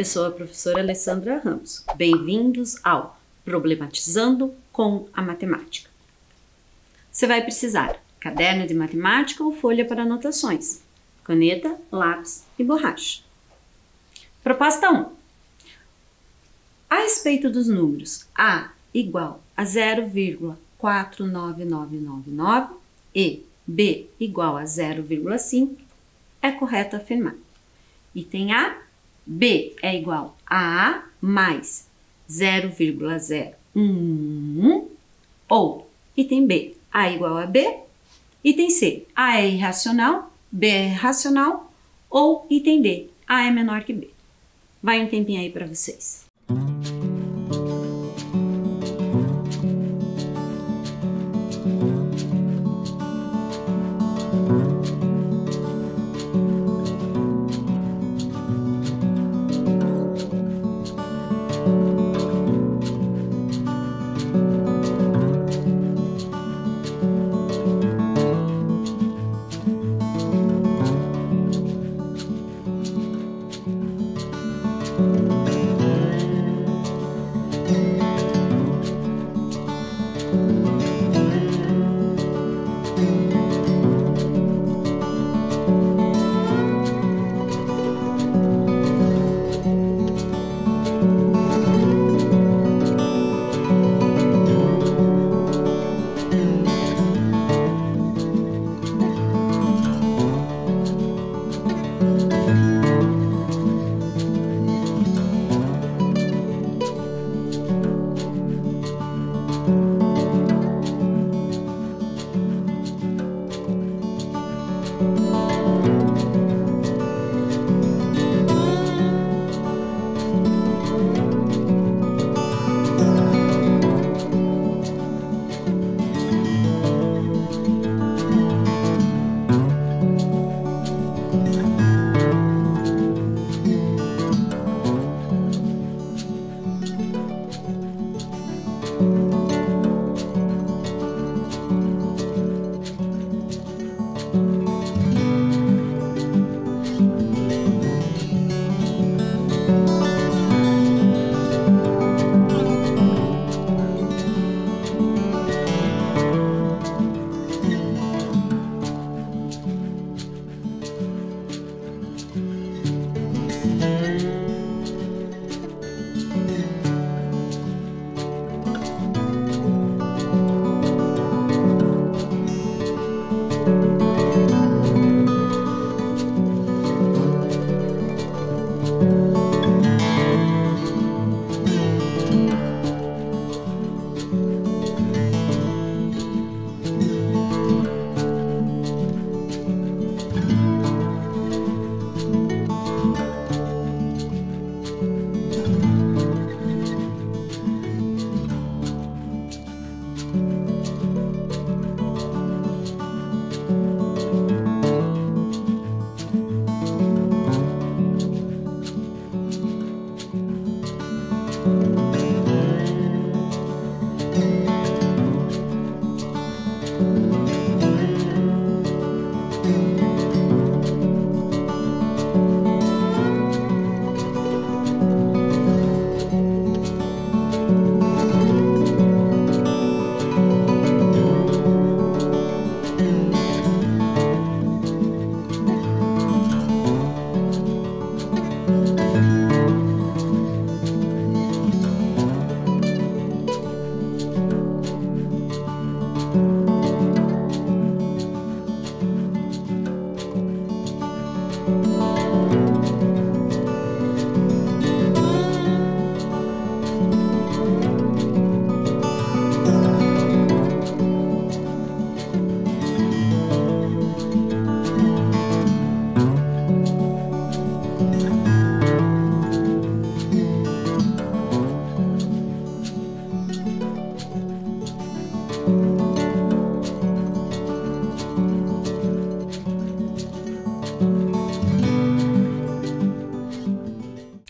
Eu sou a professora Alessandra Ramos. Bem-vindos ao Problematizando com a Matemática. Você vai precisar caderno de matemática ou folha para anotações, caneta, lápis e borracha. Proposta 1. A respeito dos números A igual a 0,49999 e B igual a 0,5, é correto afirmar. Item A, B é igual a A mais 0,011 ou item B, A igual a B. Item C, A é irracional, B é racional ou item D, A é menor que B. Vai um tempinho aí para vocês.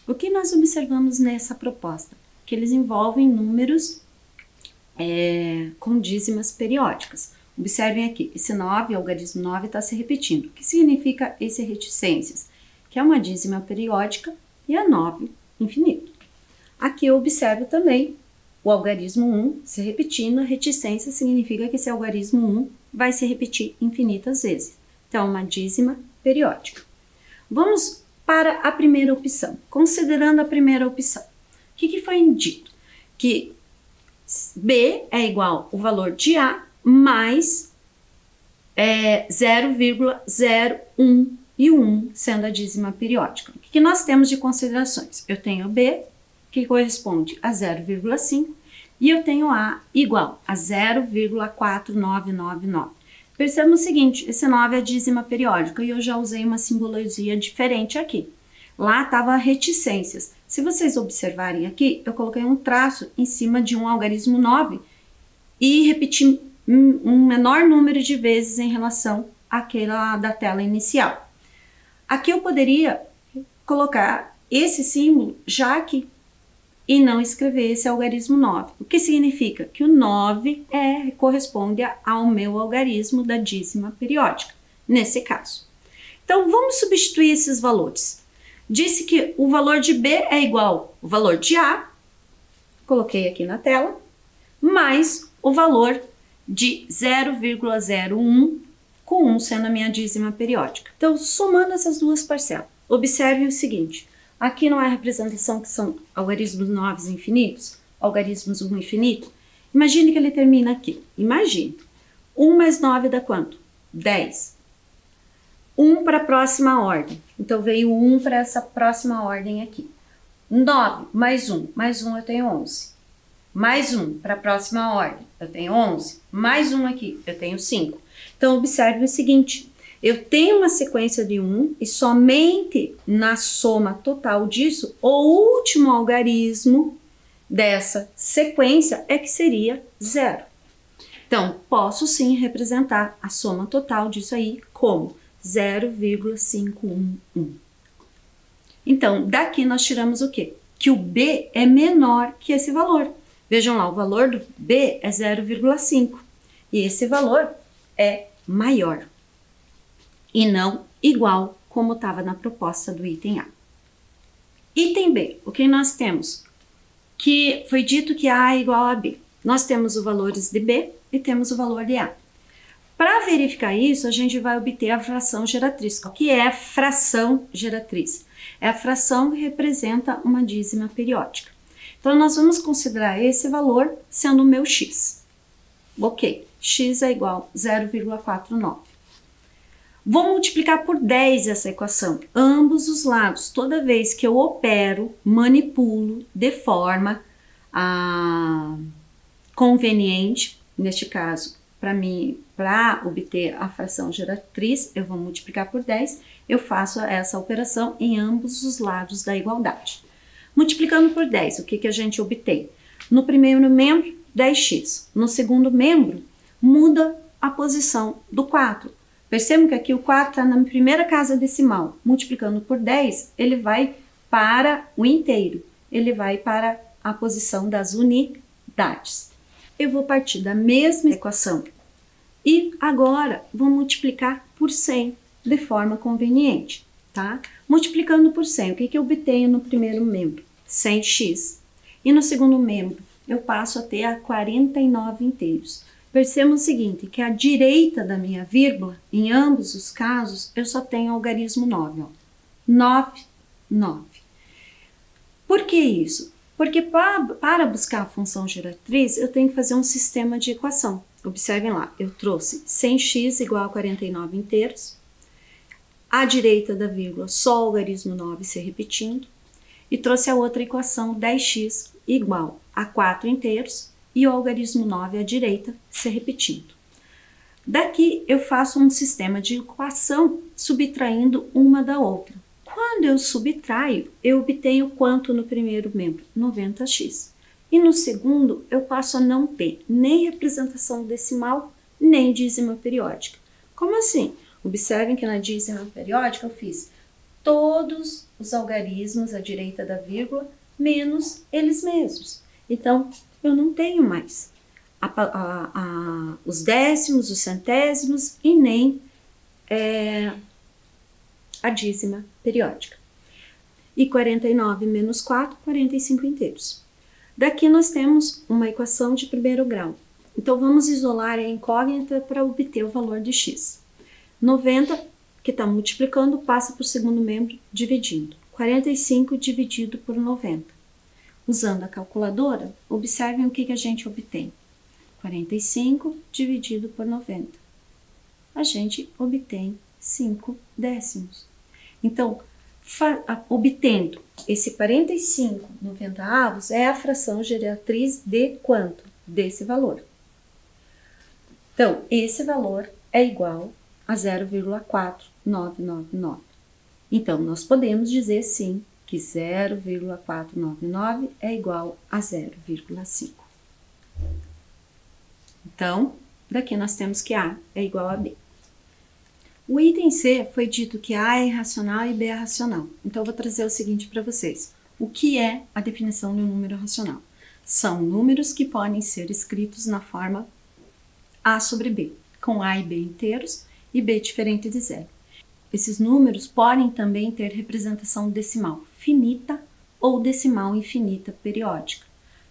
O que nós observamos nessa proposta? Que eles envolvem números com dízimas periódicas. Observem aqui, esse 9, algarismo 9, está se repetindo. O que significa esse reticências? Que é uma dízima periódica e a 9 infinito. Aqui eu observo também o algarismo 1 se repetindo. A reticência significa que esse algarismo 1 vai se repetir infinitas vezes. Então, uma dízima periódica. Vamos para a primeira opção. Considerando a primeira opção, o que foi dito? Que B é igual ao valor de A mais 0,01 e 1, sendo a dízima periódica. O que nós temos de considerações? Eu tenho B, que corresponde a 0,5, e eu tenho A igual a 0,4999. Percebam o seguinte, esse 9 é a dízima periódica e eu já usei uma simbologia diferente aqui. Lá estava reticências. Se vocês observarem aqui, eu coloquei um traço em cima de um algarismo 9 e repeti um menor número de vezes em relação àquela da tela inicial. Aqui eu poderia colocar esse símbolo já aqui e não escrever esse algarismo 9. O que significa? Que o 9 corresponde ao meu algarismo da dízima periódica, nesse caso. Então, vamos substituir esses valores. Disse que o valor de B é igual ao valor de A, coloquei aqui na tela, mais o valor de 0,01, com 1 sendo a minha dízima periódica. Então, somando essas duas parcelas, observe o seguinte. Aqui não é a representação que são algarismos 9 infinitos, algarismos 1 infinito. Imagine que ele termina aqui. Imagine. 1 mais 9 dá quanto? 10. 1 para a próxima ordem. Então, veio 1 para essa próxima ordem aqui. 9 mais 1. Mais 1 eu tenho 11. Mais 1 para a próxima ordem. Eu tenho 11. Mais 1 aqui. Eu tenho 5. Então, observe o seguinte. Eu tenho uma sequência de 1 e somente na soma total disso, o último algarismo dessa sequência é que seria 0. Então, posso sim representar a soma total disso aí como 0,511. Então, daqui nós tiramos o quê? Que o B é menor que esse valor. Vejam lá, o valor do B é 0,5 e esse valor é maior e não igual como estava na proposta do item A. Item B, o que nós temos? Que foi dito que A é igual a B. Nós temos os valores de B e temos o valor de A. Para verificar isso, a gente vai obter a fração geratriz. O que é a fração geratriz? É a fração que representa uma dízima periódica. Então, nós vamos considerar esse valor sendo o meu x. Ok, x é igual a 0,49. Vou multiplicar por 10 essa equação, ambos os lados. Toda vez que eu opero, manipulo de forma conveniente, neste caso, para obter a fração geratriz, eu vou multiplicar por 10, eu faço essa operação em ambos os lados da igualdade. Multiplicando por 10, o que a gente obtém? No primeiro membro, 10x. No segundo membro, muda a posição do 4. Percebam que aqui o 4 está na primeira casa decimal. Multiplicando por 10, ele vai para o inteiro. Ele vai para a posição das unidades. Eu vou partir da mesma equação e agora vou multiplicar por 100 de forma conveniente, tá? Multiplicando por 100, o que eu obtenho no primeiro membro? 100x. E no segundo membro, eu passo a ter a 49 inteiros. Percebam o seguinte, que à direita da minha vírgula, em ambos os casos, eu só tenho algarismo 9, ó. 9, 9. Por que isso? Porque para buscar a função geratriz, eu tenho que fazer um sistema de equação. Observem lá, eu trouxe 100x igual a 49 inteiros, à direita da vírgula só o algarismo 9 se repetindo, e trouxe a outra equação 10x igual a 4 inteiros, e o algarismo 9 à direita se repetindo. Daqui eu faço um sistema de equação subtraindo uma da outra. Quando eu subtraio, eu obtenho quanto no primeiro membro? 90x. E no segundo, eu passo a não ter nem representação decimal, nem dízima periódica. Como assim? Observem que na dízima periódica eu fiz todos os algarismos à direita da vírgula, menos eles mesmos. Então, eu não tenho mais os décimos, os centésimos e nem a dízima periódica. E 49 menos 4, 45 inteiros. Daqui nós temos uma equação de primeiro grau. Então, vamos isolar a incógnita para obter o valor de x. 90, que está multiplicando, passa para o segundo membro dividindo. 45 dividido por 90. Usando a calculadora, observem o que a gente obtém. 45 dividido por 90. A gente obtém 5 décimos. Então, obtendo esse 45 90avos é a fração geratriz de quanto? Desse valor. Então, esse valor é igual a 0,4999. Então, nós podemos dizer sim que 0,499 é igual a 0,5. Então, daqui nós temos que A é igual a B. O item C foi dito que A é irracional e B é racional. Então, eu vou trazer o seguinte para vocês. O que é a definição de um número racional? São números que podem ser escritos na forma A sobre B, com A e B inteiros e B diferente de zero. Esses números podem também ter representação decimal finita ou decimal infinita periódica.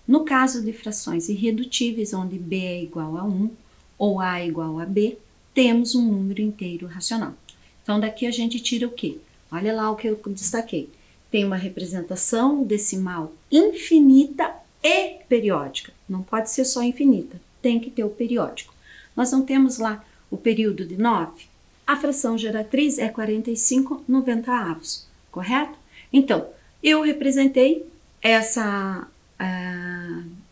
No caso de frações irredutíveis, onde B é igual a 1 ou A é igual a B, temos um número inteiro racional. Então, daqui a gente tira o quê? Olha lá o que eu destaquei. Tem uma representação decimal infinita e periódica. Não pode ser só infinita, tem que ter o periódico. Nós não temos lá o período de 9? A fração geratriz é 45 90avos, correto? Então, eu representei essa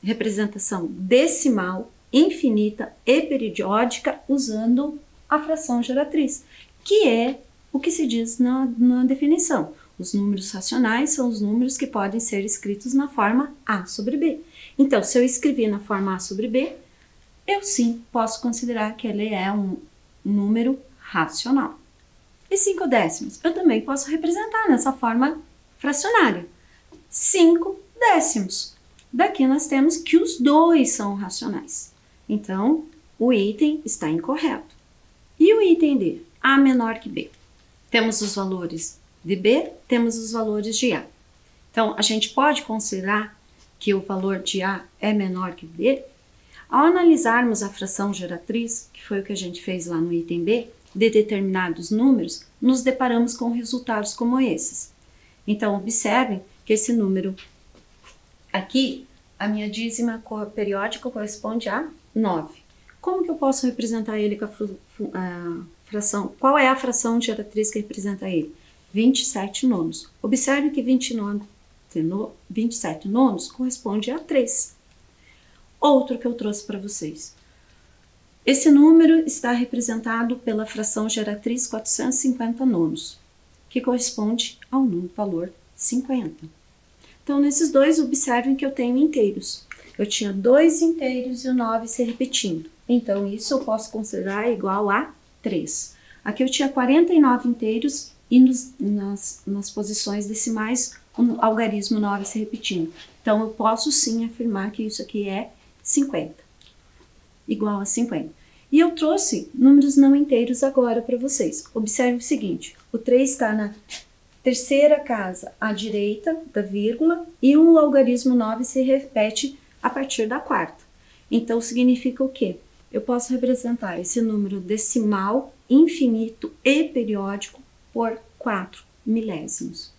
representação decimal infinita e periódica usando a fração geratriz, que é o que se diz na definição. Os números racionais são os números que podem ser escritos na forma A sobre B. Então, se eu escrever na forma A sobre B, eu sim posso considerar que ele é um número racional. E 5 décimos, eu também posso representar nessa forma fracionária. 5 décimos. Daqui nós temos que os dois são racionais. Então, o item está incorreto. E o item D? A menor que B. Temos os valores de B, temos os valores de A. Então, a gente pode considerar que o valor de A é menor que B? Ao analisarmos a fração geratriz, que foi o que a gente fez lá no item B, de determinados números, nos deparamos com resultados como esses. Então, observem que esse número aqui, a minha dízima periódica corresponde a 9. Como que eu posso representar ele com a fração? Qual é a fração geratriz que representa ele? 27 nonos. Observe que 27 nonos corresponde a 3. Outro que eu trouxe para vocês. Esse número está representado pela fração geratriz 450 nonos, que corresponde ao valor 50. Então, nesses dois, observem que eu tenho inteiros. Eu tinha 2 inteiros e o 9 se repetindo. Então, isso eu posso considerar igual a 3. Aqui eu tinha 49 inteiros e nas posições decimais o algarismo 9 se repetindo. Então, eu posso sim afirmar que isso aqui é 50. Igual a 50. E eu trouxe números não inteiros agora para vocês. Observe o seguinte, o 3 está na terceira casa à direita da vírgula e o algarismo 9 se repete a partir da quarta. Então, significa o quê? Eu posso representar esse número decimal, infinito e periódico por 4 milésimos.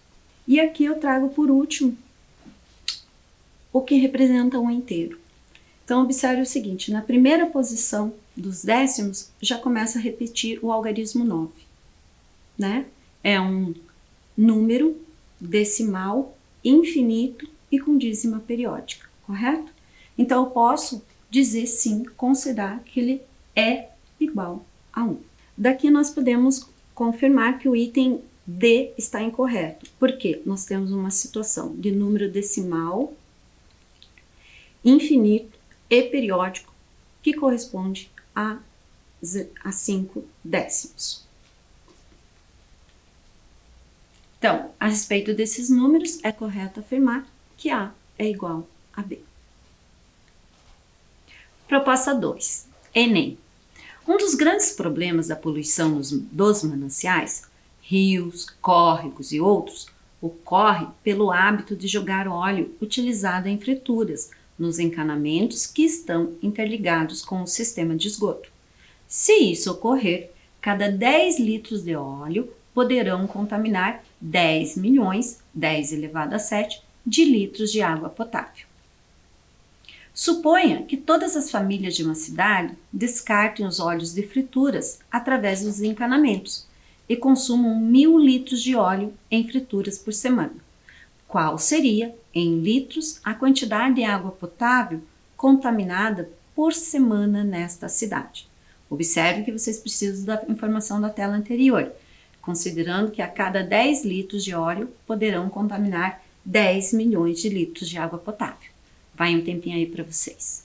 E aqui eu trago por último o que representa um inteiro. Então, observe o seguinte, na primeira posição dos décimos, já começa a repetir o algarismo 9, né? É um número decimal infinito e com dízima periódica, correto? Então, eu posso dizer sim, considerar que ele é igual a 1. Daqui nós podemos confirmar que o item D está incorreto, porque nós temos uma situação de número decimal infinito e periódico que corresponde a 5 décimos. Então, a respeito desses números, é correto afirmar que A é igual a B. Proposta 2. Enem. Um dos grandes problemas da poluição dos mananciais, rios, córregos e outros, ocorre pelo hábito de jogar óleo utilizado em frituras nos encanamentos que estão interligados com o sistema de esgoto. Se isso ocorrer, cada 10 litros de óleo poderão contaminar 10 milhões, 10 elevado a 7, de litros de água potável. Suponha que todas as famílias de uma cidade descartem os óleos de frituras através dos encanamentos e consumam 1.000 litros de óleo em frituras por semana. Qual seria, em litros, a quantidade de água potável contaminada por semana nesta cidade? Observe que vocês precisam da informação da tela anterior, considerando que a cada 10 litros de óleo poderão contaminar 10 milhões de litros de água potável. Vai um tempinho aí para vocês.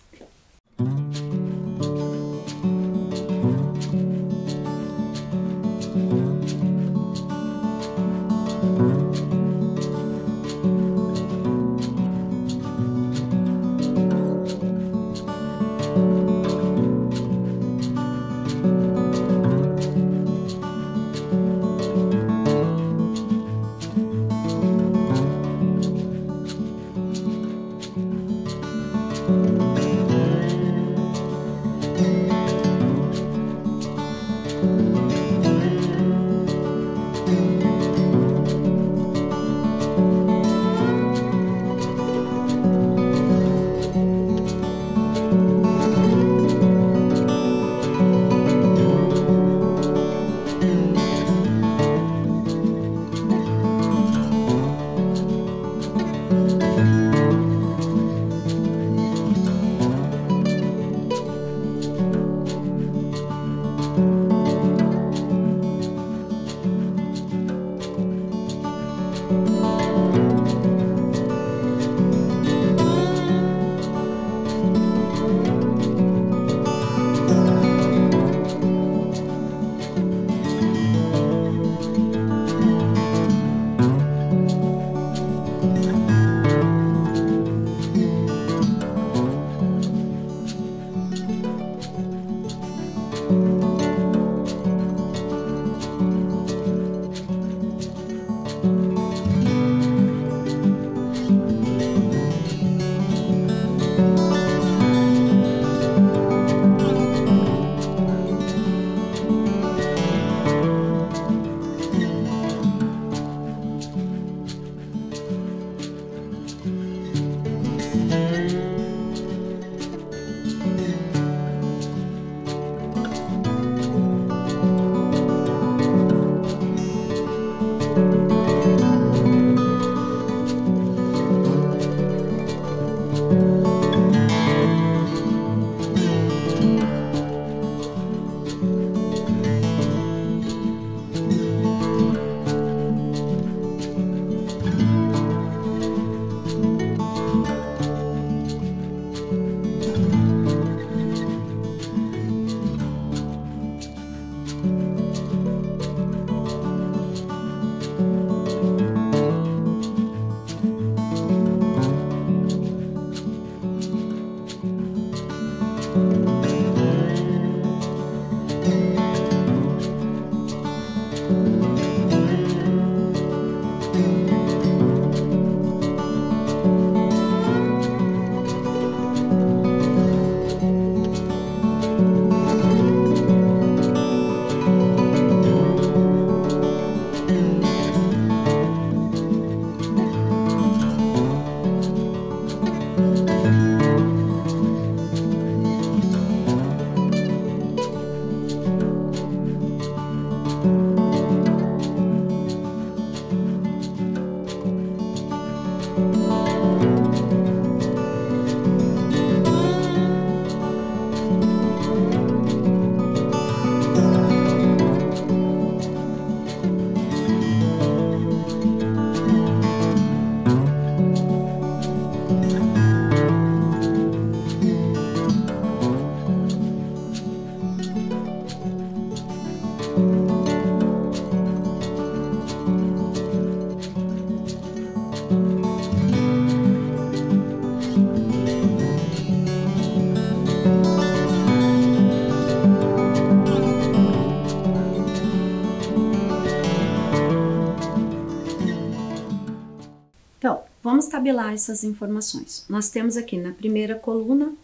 vamos tabelar essas informações. Nós temos aqui na primeira coluna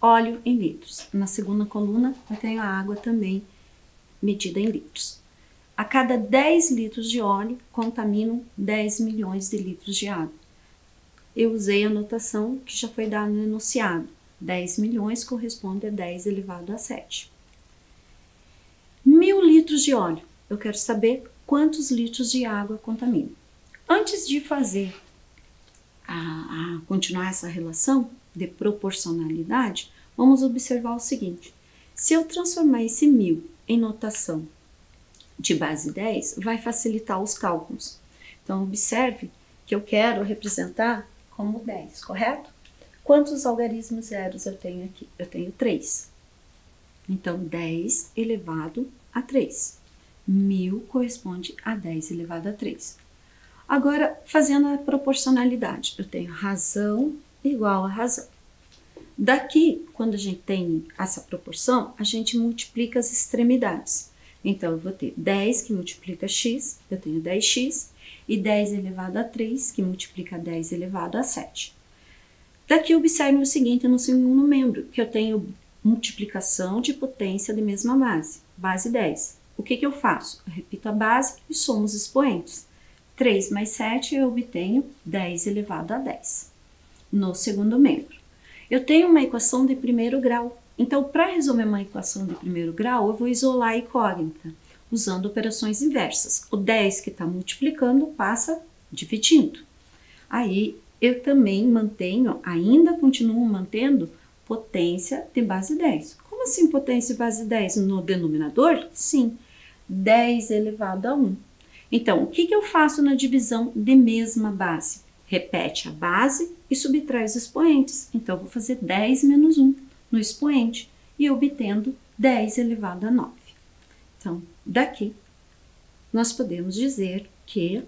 óleo em litros. Na segunda coluna eu tenho a água também medida em litros. A cada 10 litros de óleo contaminam 10 milhões de litros de água. Eu usei a notação que já foi dada no enunciado. 10 milhões corresponde a 10 elevado a 7. 1.000 litros de óleo. Eu quero saber quantos litros de água contaminam. Antes de fazer continuar essa relação de proporcionalidade, vamos observar o seguinte. Se eu transformar esse 1.000 em notação de base 10, vai facilitar os cálculos. Então, observe que eu quero representar como 10, correto? Quantos algarismos zeros eu tenho aqui? Eu tenho 3. Então, 10 elevado a 3. 1.000 corresponde a 10 elevado a 3. Agora, fazendo a proporcionalidade, eu tenho razão igual a razão. Daqui, quando a gente tem essa proporção, a gente multiplica as extremidades. Então, eu vou ter 10 que multiplica x, eu tenho 10x, e 10 elevado a 3, que multiplica 10 elevado a 7. Daqui, observe o seguinte no segundo membro, que eu tenho multiplicação de potência de mesma base, base 10. O que eu faço? Eu repito a base e somo os expoentes. 3 mais 7, eu obtenho 10 elevado a 10. No segundo membro. Eu tenho uma equação de primeiro grau. Então, para resolver uma equação de primeiro grau, eu vou isolar a incógnita, usando operações inversas. O 10 que está multiplicando passa dividindo. Aí, eu também ainda continuo mantendo potência de base 10. Como assim potência de base 10? No denominador? Sim, 10 elevado a 1. Então, o que eu faço na divisão de mesma base? Repete a base e subtrai os expoentes. Então, eu vou fazer 10 menos 1 no expoente e obtendo 10 elevado a 9. Então, daqui, nós podemos dizer que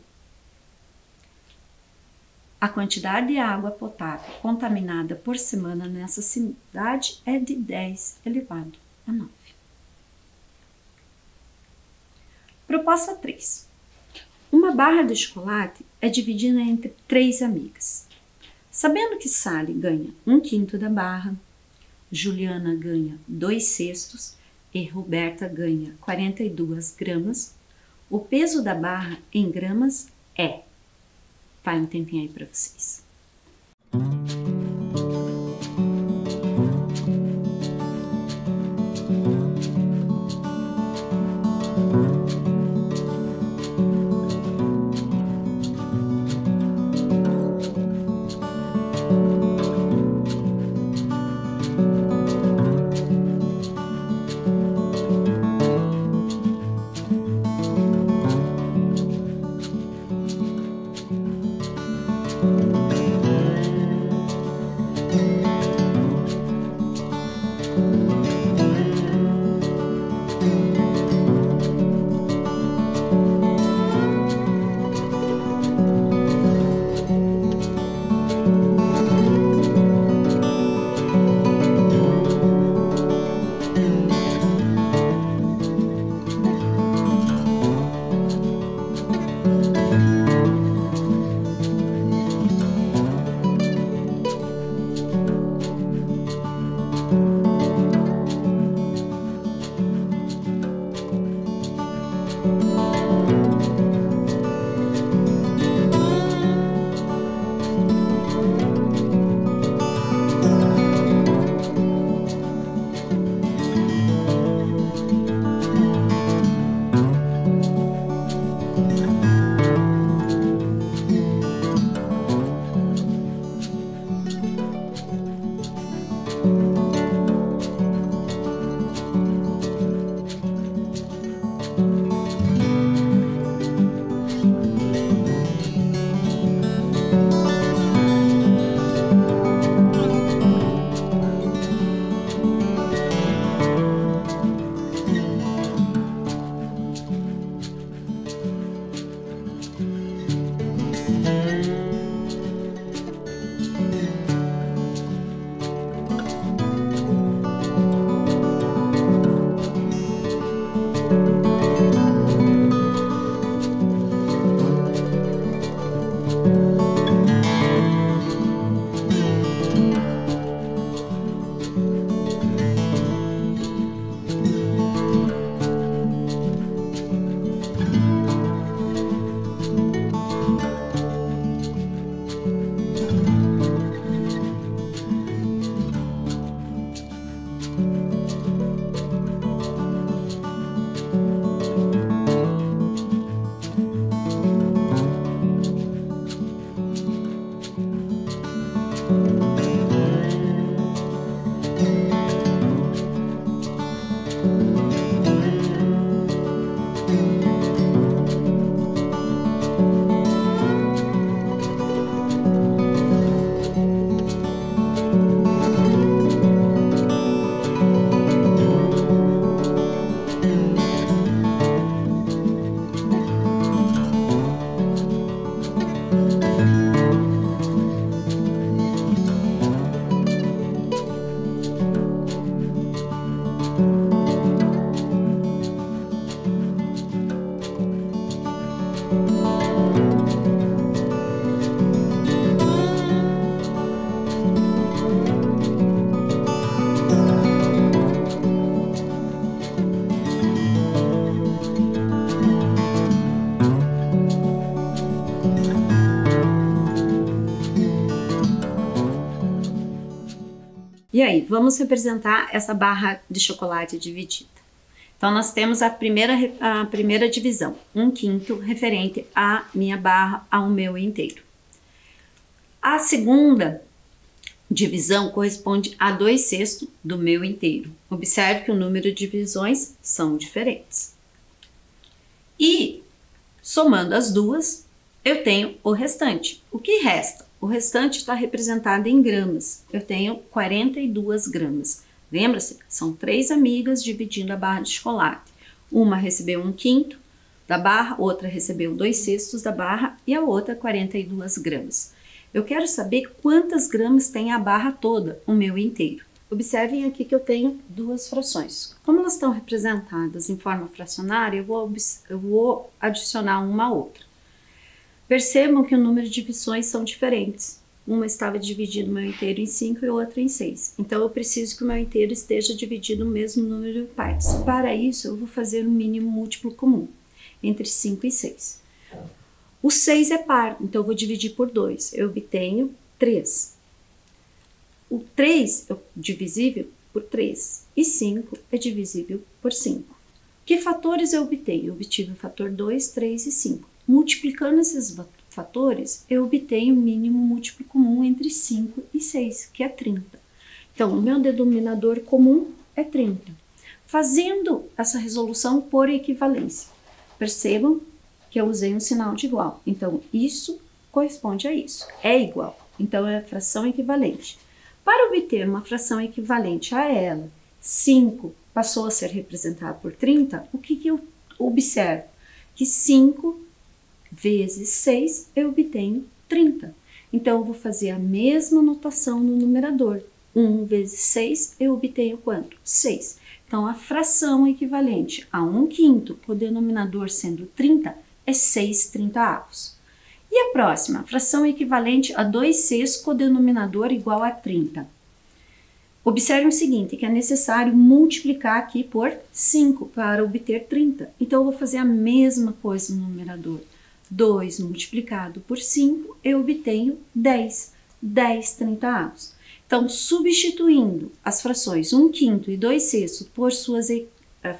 a quantidade de água potável contaminada por semana nessa cidade é de 10 elevado a 9. Proposta 3. Uma barra de chocolate é dividida entre 3 amigas. Sabendo que Sally ganha 1/5 da barra, Juliana ganha 2/6 e Roberta ganha 42 gramas, o peso da barra em gramas é... Vai um tempinho aí para vocês. E aí, vamos representar essa barra de chocolate dividida. Então, nós temos a primeira divisão, 1/5 referente à minha barra, ao meu inteiro. A segunda divisão corresponde a 2/6 do meu inteiro. Observe que o número de divisões são diferentes. E, somando as duas, eu tenho o restante. O que resta? O restante está representado em gramas. Eu tenho 42 gramas. Lembra-se? São 3 amigas dividindo a barra de chocolate. Uma recebeu 1/5 da barra, outra recebeu 2/6 da barra e a outra 42 gramas. Eu quero saber quantas gramas tem a barra toda, o meu inteiro. Observem aqui que eu tenho duas frações. Como elas estão representadas em forma fracionária, eu vou adicionar uma a outra. Percebam que o número de divisões são diferentes. Uma estava dividido o meu inteiro em 5 e outra em 6. Então, eu preciso que o meu inteiro esteja dividido no mesmo número de partes. Para isso, eu vou fazer um mínimo múltiplo comum entre 5 e 6. O 6 é par, então eu vou dividir por 2. Eu obtenho 3. O 3 é divisível por 3 e 5 é divisível por 5. Que fatores eu obtenho? Eu obtive o fator 2, 3 e 5. Multiplicando esses fatores, eu obtenho o mínimo múltiplo comum entre 5 e 6, que é 30. Então, o meu denominador comum é 30. Fazendo essa resolução por equivalência, percebam que eu usei um sinal de igual. Então, isso corresponde a isso, é igual. Então, é a fração equivalente. Para obter uma fração equivalente a ela, 5 passou a ser representado por 30, o que eu observo? Que 5 vezes 6, eu obtenho 30. Então, eu vou fazer a mesma notação no numerador. 1 vezes 6, eu obtenho quanto? 6. Então, a fração equivalente a 1/5, o denominador sendo 30, é 6/30. E a próxima? A fração equivalente a 2/6, com o denominador igual a 30. Observe o seguinte, que é necessário multiplicar aqui por 5 para obter 30. Então, eu vou fazer a mesma coisa no numerador. 2 multiplicado por 5, eu obtenho 10. 10/30. Então, substituindo as frações 1/5 e 2/6 por suas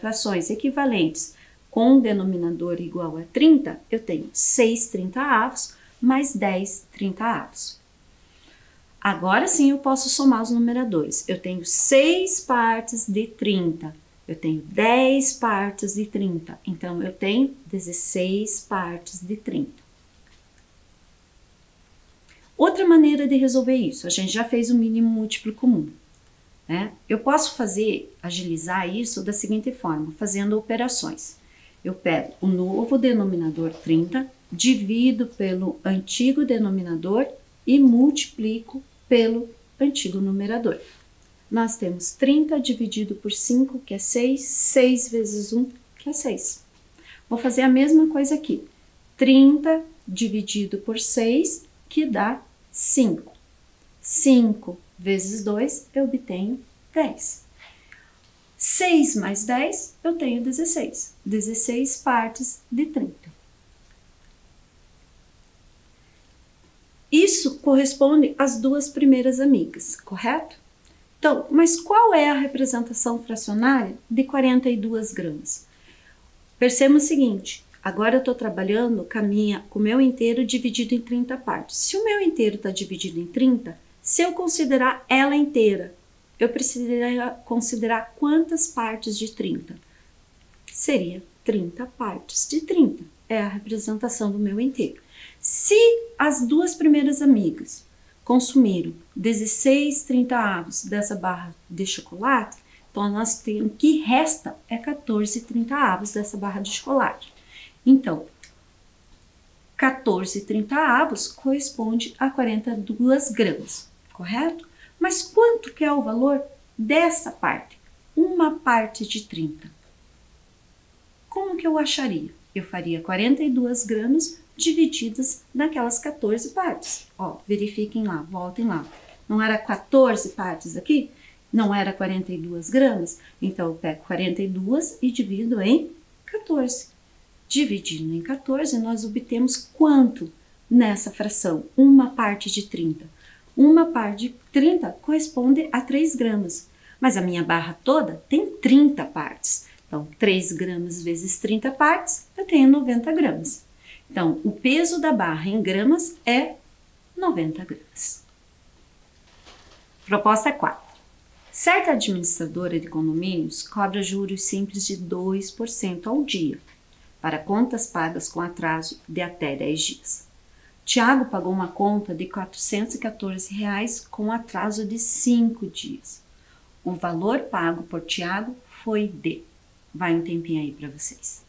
frações equivalentes com o denominador igual a 30, eu tenho 6/30 mais 10/30. Agora sim eu posso somar os numeradores. Eu tenho 6 partes de 30. Eu tenho 10 partes de 30. Então, eu tenho 16 partes de 30. Outra maneira de resolver isso, a gente já fez o mínimo múltiplo comum, né? Eu posso agilizar isso da seguinte forma, fazendo operações. Eu pego o novo denominador 30, divido pelo antigo denominador e multiplico pelo antigo numerador. Nós temos 30 dividido por 5, que é 6, 6 vezes 1, que é 6. Vou fazer a mesma coisa aqui. 30 dividido por 6, que dá 5. 5 vezes 2, eu obtenho 10. 6 mais 10, eu tenho 16. 16 partes de 30. Isso corresponde às duas primeiras amigas, correto? Então, mas qual é a representação fracionária de 42 gramas? Perceba o seguinte, agora eu estou trabalhando com o meu inteiro dividido em 30 partes. Se o meu inteiro está dividido em 30, se eu considerar ela inteira, eu precisaria considerar quantas partes de 30? Seria 30 partes de 30. É a representação do meu inteiro. Se as duas primeiras amigas consumiram 16/30 dessa barra de chocolate, então nós temos que resta é 14/30 dessa barra de chocolate. Então, 14/30 corresponde a 42 gramas, correto? Mas quanto que é o valor dessa parte? Uma parte de 30. Como que eu acharia? Eu faria 42 gramas divididas naquelas 14 partes. Ó, verifiquem lá, voltem lá. Não era 14 partes aqui? Não era 42 gramas? Então, eu pego 42 e divido em 14. Dividindo em 14, nós obtemos quanto nessa fração? Uma parte de 30. Uma par de 30 corresponde a 3 gramas, mas a minha barra toda tem 30 partes. Então, 3 gramas vezes 30 partes, eu tenho 90 gramas. Então, o peso da barra em gramas é 90 gramas. Proposta 4. Certa administradora de condomínios cobra juros simples de 2% ao dia para contas pagas com atraso de até 10 dias. Tiago pagou uma conta de R$ 414 com atraso de 5 dias. O valor pago por Tiago foi de... Vai um tempinho aí para vocês.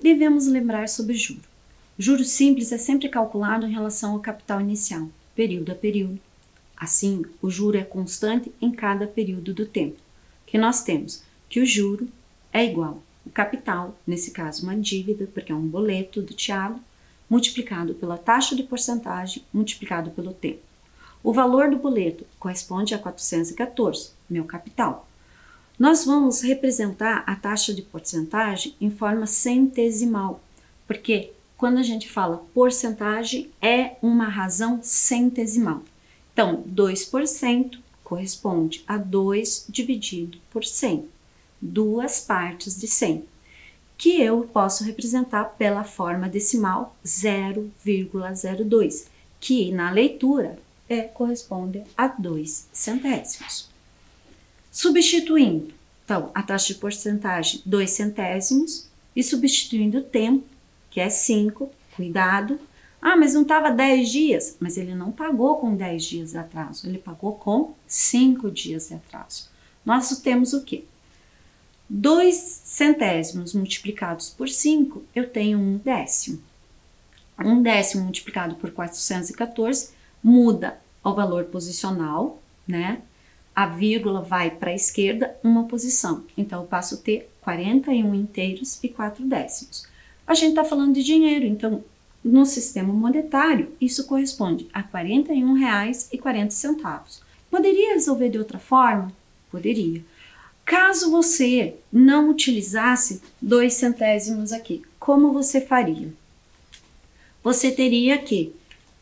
Devemos lembrar sobre juro. Juro simples é sempre calculado em relação ao capital inicial, período a período. Assim, o juro é constante em cada período do tempo, que nós temos que o juro é igual ao capital, nesse caso uma dívida, porque é um boleto do Tiago, multiplicado pela taxa de porcentagem, multiplicado pelo tempo. O valor do boleto corresponde a 414, meu capital. Nós vamos representar a taxa de porcentagem em forma centesimal, porque quando a gente fala porcentagem é uma razão centesimal. Então, 2% corresponde a 2 dividido por 100, 2 partes de 100, que eu posso representar pela forma decimal 0,02, que na leitura corresponde a 2 centésimos. Substituindo, então, a taxa de porcentagem 2 centésimos e substituindo o tempo, que é 5, cuidado. Ah, mas não estava 10 dias, mas ele não pagou com 10 dias de atraso, ele pagou com 5 dias de atraso. Nós temos o quê? 2 centésimos multiplicados por 5, eu tenho 1 décimo. 1 décimo multiplicado por 414 muda o valor posicional, né? A vírgula vai para a esquerda uma posição. Então, eu passo a ter 41 inteiros e 4 décimos. A gente está falando de dinheiro, então, no sistema monetário, isso corresponde a R$ 41,40. Poderia resolver de outra forma? Poderia. Caso você não utilizasse 2 centésimos aqui, como você faria? Você teria que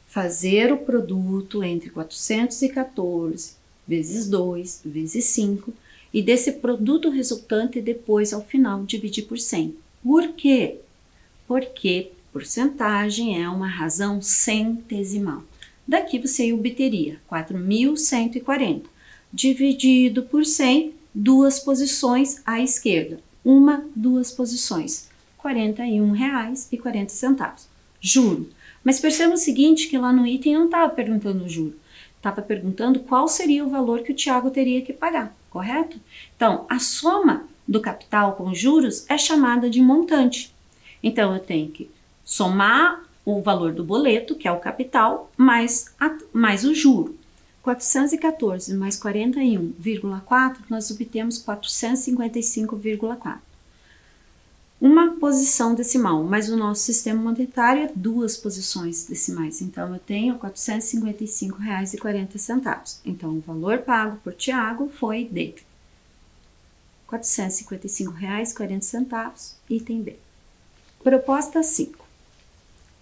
fazer o produto entre 414 vezes 2 vezes 5 e desse produto resultante depois ao final dividir por 100. Por quê? Porque porcentagem é uma razão centesimal. Daqui você obteria 4.140 dividido por 100, duas posições à esquerda. Duas posições, R$ 41,40. Juro. Mas perceba o seguinte, que lá no item não estava perguntando juro. Estava perguntando qual seria o valor que o Tiago teria que pagar, correto? Então, a soma do capital com juros é chamada de montante. Então, eu tenho que somar o valor do boleto, que é o capital, mais o juro. 414 mais 41,4, nós obtemos 455,4. Uma posição decimal, mas o nosso sistema monetário é 2 posições decimais. Então, eu tenho R$ 455,40. Então, o valor pago por Tiago foi de R$ 455,40, item B. Proposta 5.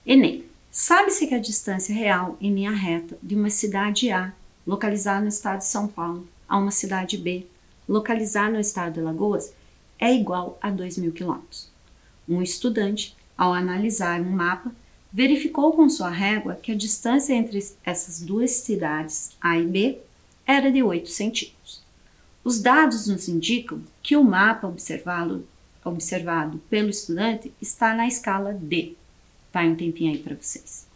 Enem. Sabe-se que a distância real em linha reta de uma cidade A, localizada no estado de São Paulo, a uma cidade B, localizada no estado de Alagoas, é igual a 2.000 km. Um estudante, ao analisar um mapa, verificou com sua régua que a distância entre essas duas cidades, A e B, era de 8 centímetros. Os dados nos indicam que o mapa observado pelo estudante está na escala D. Vai um tempinho aí para vocês.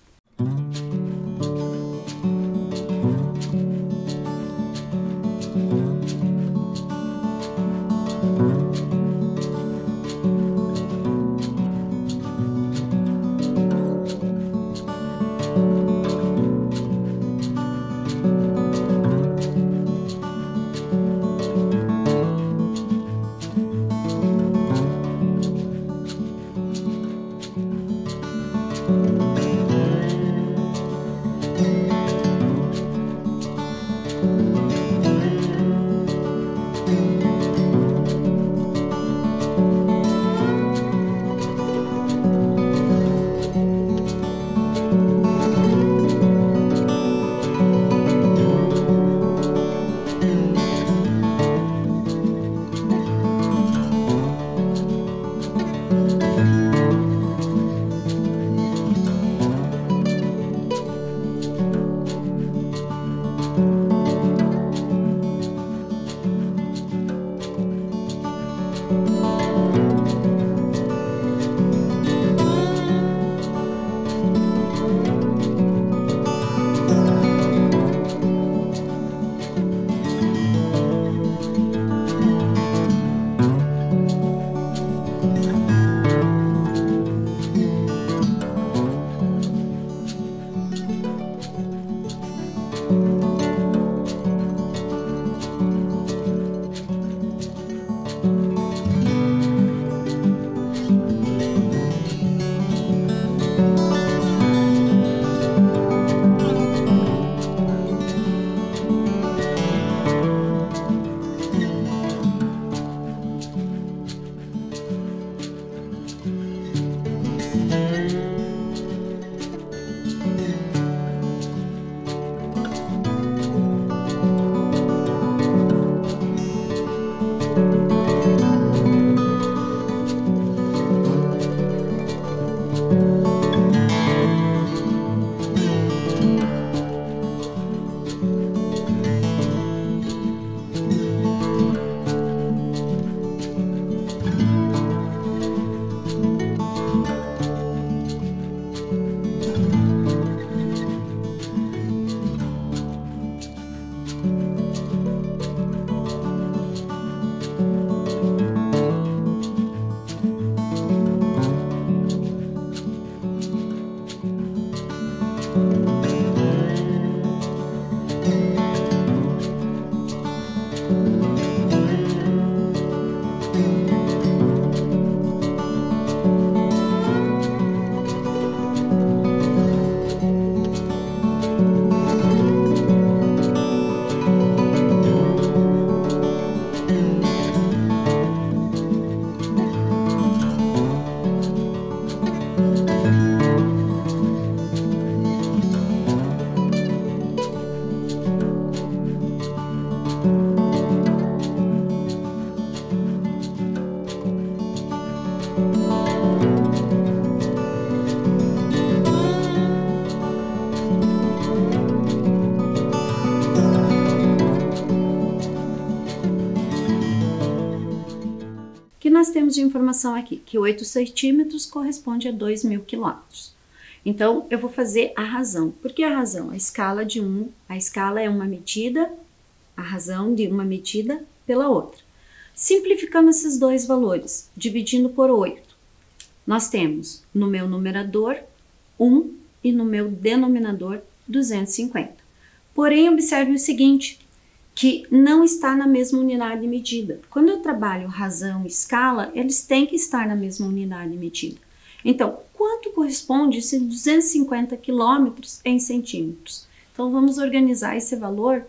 nós temos de informação aqui? Que 8 centímetros corresponde a 2.000 quilômetros. Então, eu vou fazer a razão. Por que a razão? A escala é uma medida, a razão de uma medida pela outra. Simplificando esses dois valores, dividindo por 8, nós temos no meu numerador 1 e no meu denominador 250. Porém, observe o seguinte, que não está na mesma unidade de medida. Quando eu trabalho razão e escala, eles têm que estar na mesma unidade de medida. Então, quanto corresponde esse 250 quilômetros em centímetros? Então, vamos organizar esse valor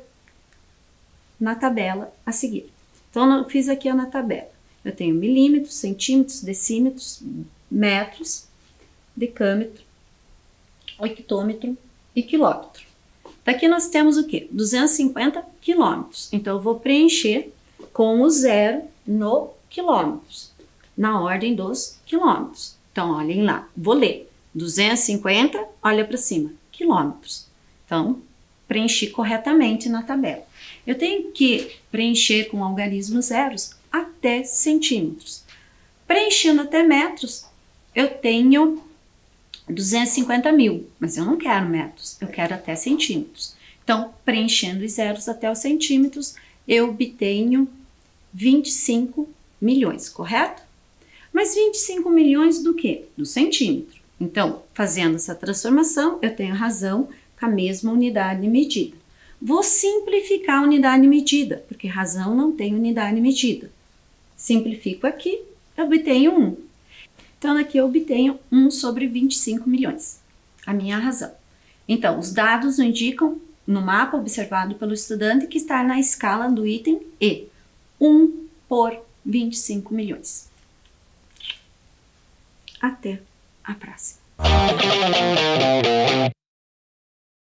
na tabela a seguir. Então, eu fiz aqui na tabela. Eu tenho milímetros, centímetros, decímetros, metros, decâmetro, hectômetro e quilômetro. Daqui nós temos o quê? 250 quilômetros. Então, eu vou preencher com o zero no quilômetros, na ordem dos quilômetros. Então, olhem lá, vou ler. 250, olha para cima, quilômetros. Então, preenchi corretamente na tabela. Eu tenho que preencher com algarismos zeros até centímetros. Preenchendo até metros, eu tenho 250 mil, mas eu não quero metros, eu quero até centímetros. Então, preenchendo os zeros até os centímetros, eu obtenho 25 milhões, correto? Mas 25 milhões do quê? Do centímetro. Então, fazendo essa transformação, eu tenho razão com a mesma unidade de medida. Vou simplificar a unidade de medida, porque razão não tem unidade de medida. Simplifico aqui, eu obtenho 1. Então, aqui eu obtenho 1 sobre 25 milhões, a minha razão. Então, os dados indicam no mapa observado pelo estudante que está na escala do item E, 1 por 25 milhões. Até a próxima.